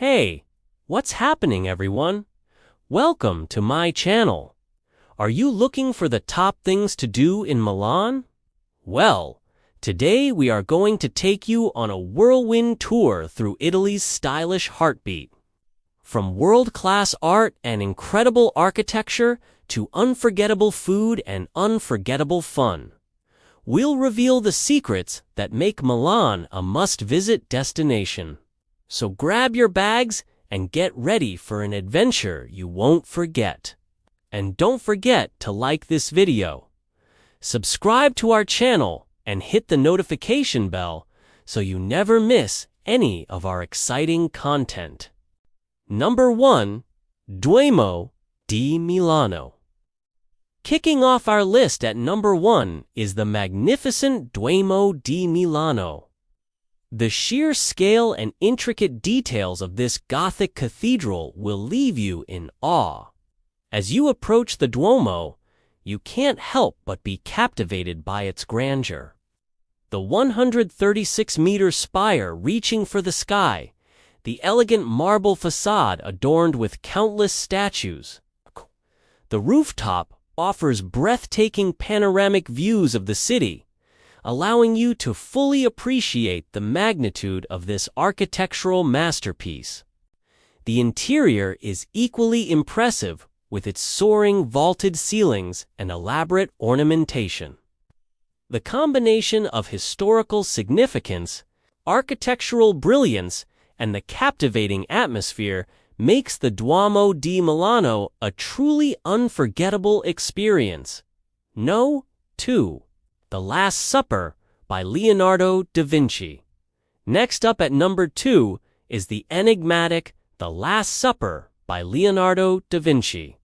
Hey, what's happening, everyone? Welcome to my channel. Are you looking for the top things to do in Milan? Well, today we are going to take you on a whirlwind tour through Italy's stylish heartbeat. From world-class art and incredible architecture to unforgettable food and unforgettable fun, we'll reveal the secrets that make Milan a must-visit destination. So grab your bags and get ready for an adventure you won't forget. And don't forget to like this video. Subscribe to our channel and hit the notification bell so you never miss any of our exciting content. Number 1. Duomo di Milano. Kicking off our list at number 1 is the magnificent Duomo di Milano. The sheer scale and intricate details of this Gothic cathedral will leave you in awe. As you approach the Duomo, you can't help but be captivated by its grandeur. The 136-meter spire reaching for the sky, the elegant marble facade adorned with countless statues. The rooftop offers breathtaking panoramic views of the city, allowing you to fully appreciate the magnitude of this architectural masterpiece. The interior is equally impressive with its soaring vaulted ceilings and elaborate ornamentation. The combination of historical significance, architectural brilliance, and the captivating atmosphere makes the Duomo di Milano a truly unforgettable experience. No. 2. The Last Supper by Leonardo da Vinci. Next up at number 2 is the enigmatic The Last Supper by Leonardo da Vinci.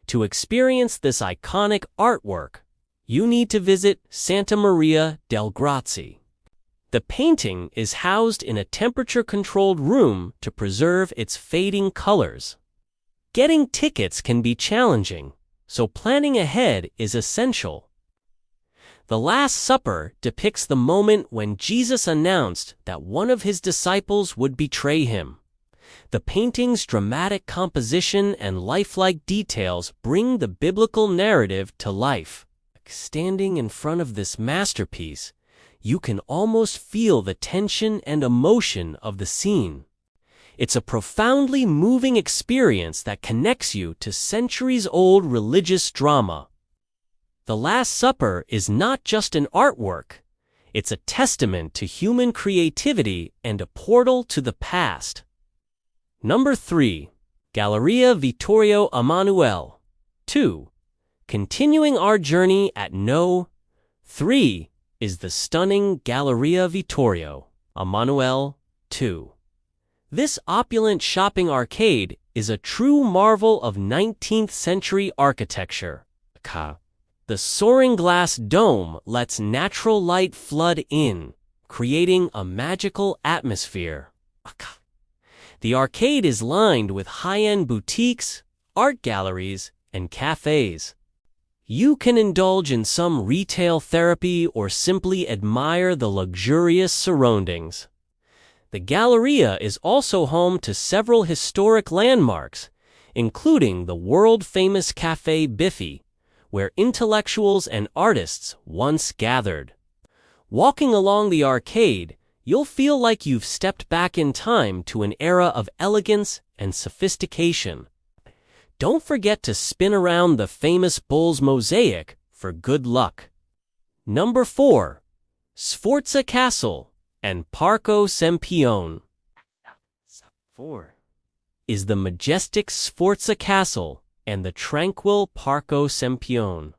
To experience this iconic artwork, you need to visit Santa Maria del Grazie. The painting is housed in a temperature-controlled room to preserve its fading colors. Getting tickets can be challenging, so planning ahead is essential. The Last Supper depicts the moment when Jesus announced that one of his disciples would betray him. The painting's dramatic composition and lifelike details bring the biblical narrative to life. Standing in front of this masterpiece, you can almost feel the tension and emotion of the scene. It's a profoundly moving experience that connects you to centuries-old religious drama. The Last Supper is not just an artwork, it's a testament to human creativity and a portal to the past. Number 3. Galleria Vittorio Emanuele. 2. Continuing our journey at No. 3 is the stunning Galleria Vittorio Emanuele 2. This opulent shopping arcade is a true marvel of 19th century architecture. The soaring glass dome lets natural light flood in, creating a magical atmosphere. The arcade is lined with high-end boutiques, art galleries, and cafes. You can indulge in some retail therapy or simply admire the luxurious surroundings. The Galleria is also home to several historic landmarks, including the world-famous Café Biffi, where intellectuals and artists once gathered. Walking along the arcade, you'll feel like you've stepped back in time to an era of elegance and sophistication. Don't forget to spin around the famous Bull's Mosaic for good luck. Number 4. Sforza Castle and Parco Sempione. 4. Is the majestic Sforza Castle and the tranquil Parco Sempione.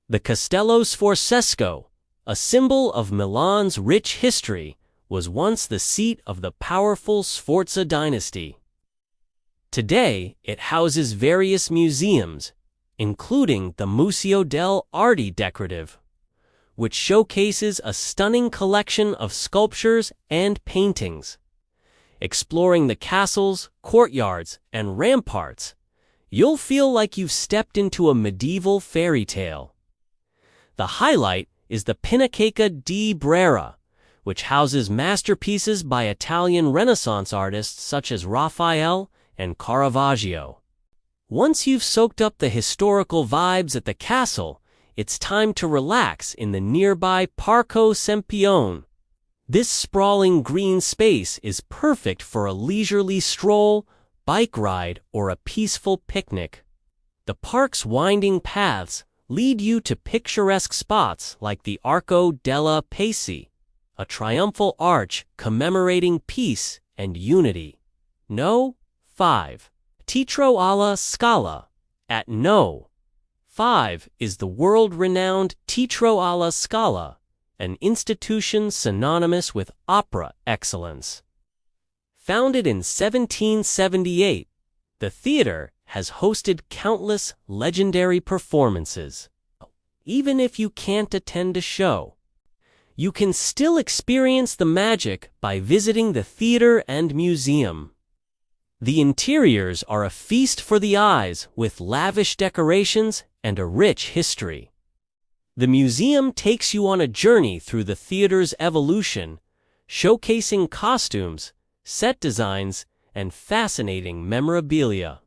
The Castello Sforzesco, a symbol of Milan's rich history, was once the seat of the powerful Sforza dynasty. Today, it houses various museums, including the Museo dell'Arte Decorative, which showcases a stunning collection of sculptures and paintings. Exploring the castles, courtyards, and ramparts, you'll feel like you've stepped into a medieval fairy tale. The highlight is the Pinacoteca di Brera, which houses masterpieces by Italian Renaissance artists such as Raphael and Caravaggio. Once you've soaked up the historical vibes at the castle, it's time to relax in the nearby Parco Sempione. This sprawling green space is perfect for a leisurely stroll, bike ride, or a peaceful picnic. The park's winding paths lead you to picturesque spots like the Arco della Pace, a triumphal arch commemorating peace and unity. No. 5. Teatro alla Scala. At No. 5 is the world-renowned Teatro alla Scala, an institution synonymous with opera excellence. Founded in 1778, the theater has hosted countless legendary performances. Even if you can't attend a show, you can still experience the magic by visiting the theater and museum. The interiors are a feast for the eyes with lavish decorations and a rich history. The museum takes you on a journey through the theater's evolution, showcasing costumes, set designs, and fascinating memorabilia.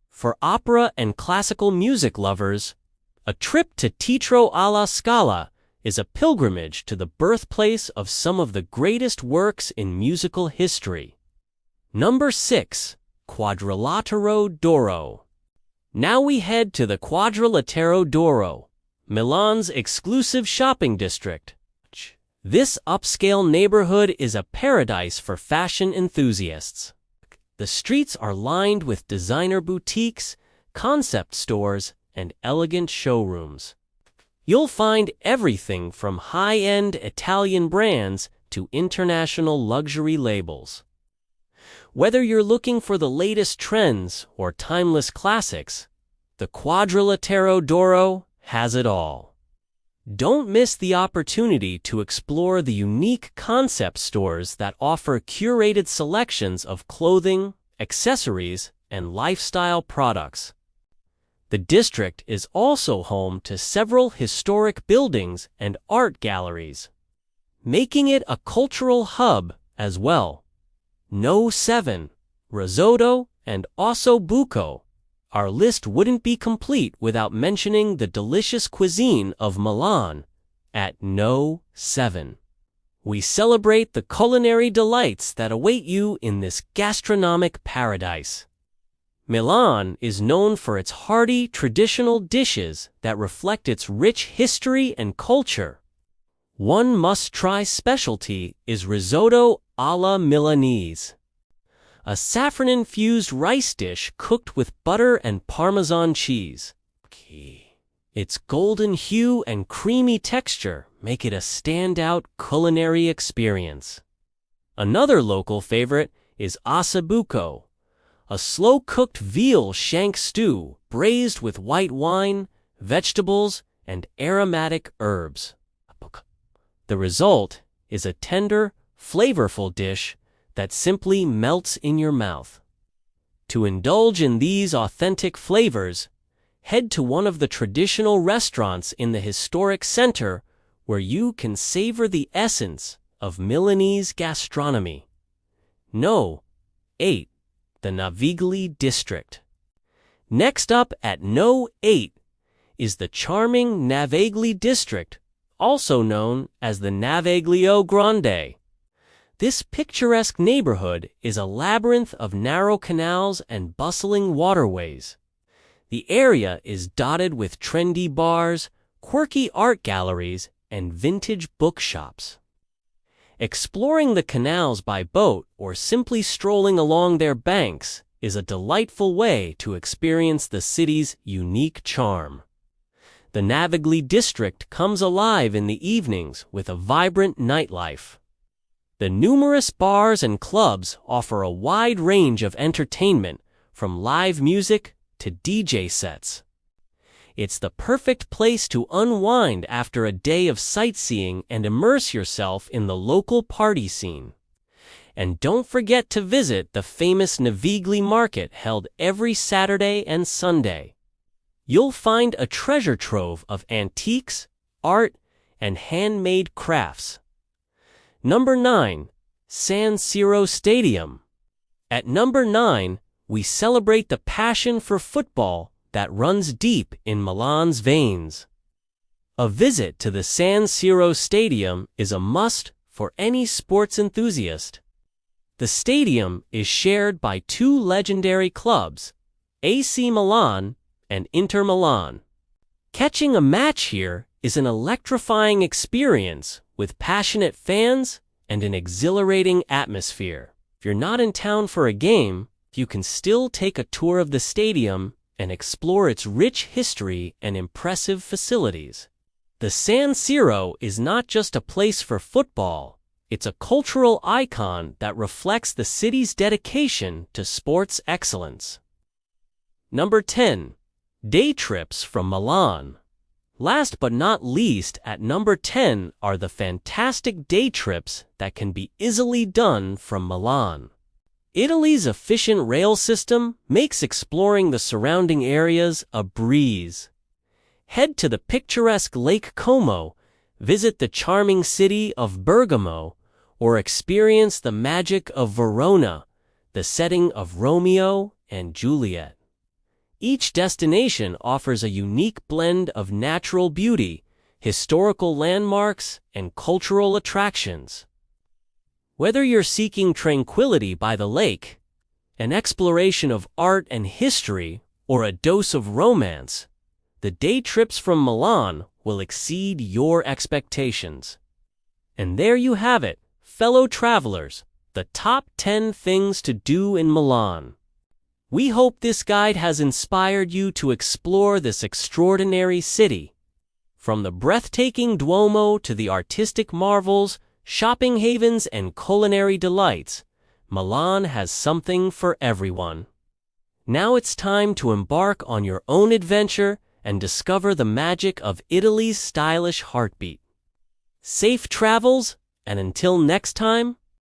For opera and classical music lovers, a trip to Teatro alla Scala is a pilgrimage to the birthplace of some of the greatest works in musical history. Number 6. Quadrilatero d'Oro. Now we head to the Quadrilatero d'Oro, Milan's exclusive shopping district. This upscale neighborhood is a paradise for fashion enthusiasts. The streets are lined with designer boutiques, concept stores, and elegant showrooms. You'll find everything from high-end Italian brands to international luxury labels. Whether you're looking for the latest trends or timeless classics, the Quadrilatero d'Oro has it all. Don't miss the opportunity to explore the unique concept stores that offer curated selections of clothing, accessories, and lifestyle products. The district is also home to several historic buildings and art galleries, making it a cultural hub as well. No. 7. Risotto and osso buco. Our list wouldn't be complete without mentioning the delicious cuisine of Milan at No. 7. We celebrate the culinary delights that await you in this gastronomic paradise. Milan is known for its hearty, traditional dishes that reflect its rich history and culture. One must-try specialty is risotto alla Milanese, a saffron-infused rice dish cooked with butter and Parmesan cheese. Its golden hue and creamy texture make it a standout culinary experience. Another local favorite is ossobuco, a slow-cooked veal shank stew braised with white wine, vegetables, and aromatic herbs. The result is a tender, flavorful dish that simply melts in your mouth. To indulge in these authentic flavors, head to one of the traditional restaurants in the historic center where you can savor the essence of Milanese gastronomy. No. 8. The Navigli district. Next up at No. 8 is the charming Navigli district, also known as the Naviglio Grande. This picturesque neighborhood is a labyrinth of narrow canals and bustling waterways. The area is dotted with trendy bars, quirky art galleries, and vintage bookshops. Exploring the canals by boat or simply strolling along their banks is a delightful way to experience the city's unique charm. The Navigli district comes alive in the evenings with a vibrant nightlife. The numerous bars and clubs offer a wide range of entertainment, from live music to DJ sets. It's the perfect place to unwind after a day of sightseeing and immerse yourself in the local party scene. And don't forget to visit the famous Navigli market held every Saturday and Sunday. You'll find a treasure trove of antiques, art, and handmade crafts. Number 9. San Siro Stadium. At number 9, we celebrate the passion for football that runs deep in Milan's veins. A visit to the San Siro Stadium is a must for any sports enthusiast. The stadium is shared by two legendary clubs, AC Milan and Inter Milan. Catching a match here is an electrifying experience with passionate fans and an exhilarating atmosphere. If you're not in town for a game, you can still take a tour of the stadium and explore its rich history and impressive facilities. The San Siro is not just a place for football, it's a cultural icon that reflects the city's dedication to sports excellence. Number 10. Day trips from Milan. Last but not least, at number 10 are the fantastic day trips that can be easily done from Milan. Italy's efficient rail system makes exploring the surrounding areas a breeze. Head to the picturesque Lake Como, visit the charming city of Bergamo, or experience the magic of Verona, the setting of Romeo and Juliet. Each destination offers a unique blend of natural beauty, historical landmarks, and cultural attractions. Whether you're seeking tranquility by the lake, an exploration of art and history, or a dose of romance, the day trips from Milan will exceed your expectations. And there you have it, fellow travelers, the top 10 things to do in Milan. We hope this guide has inspired you to explore this extraordinary city. From the breathtaking Duomo to the artistic marvels, shopping havens, and culinary delights, Milan has something for everyone. Now it's time to embark on your own adventure and discover the magic of Italy's stylish heartbeat. Safe travels, and until next time,